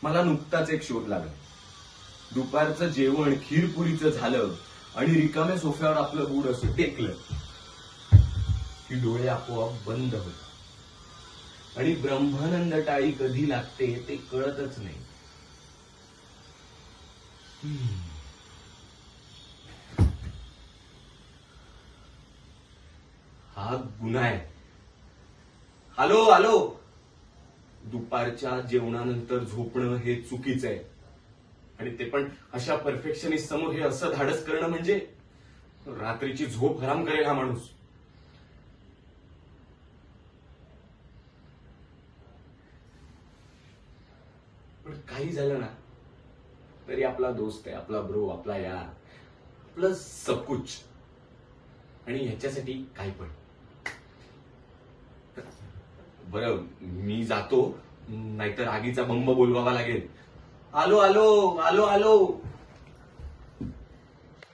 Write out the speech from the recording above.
मला नुकताच एक शोध लागला. दुपारचं जेवण खीरपुरीचं झालं आणि रिकाम्या सोफ्यावर आपलं बूड असं टेकलं की डोळे आपोआप बंद होतात आणि ब्रह्मानंद टाळी कधी लागते ते कळतच नाही. हा गुन्हा आहे. हॅलो हॅलो, दुपारच्या जेवणानंतर झोपणं हे चुकीचं आहे. आणि ते पण अशा परफेक्शनिस्ट समोर हे असं धाडस करणं म्हणजे रात्रीची झोप हराम करेल हा माणूस. पण काही झालं ना तरी आपला दोस्त आहे, आपला ब्रो, आपला यार, आपलं सबकुच. आणि ह्याच्यासाठी काय पण. बरं मी जातो, नाहीतर आगीचा बंब बोलवावा लागेल. आलो आलो आलो आलो.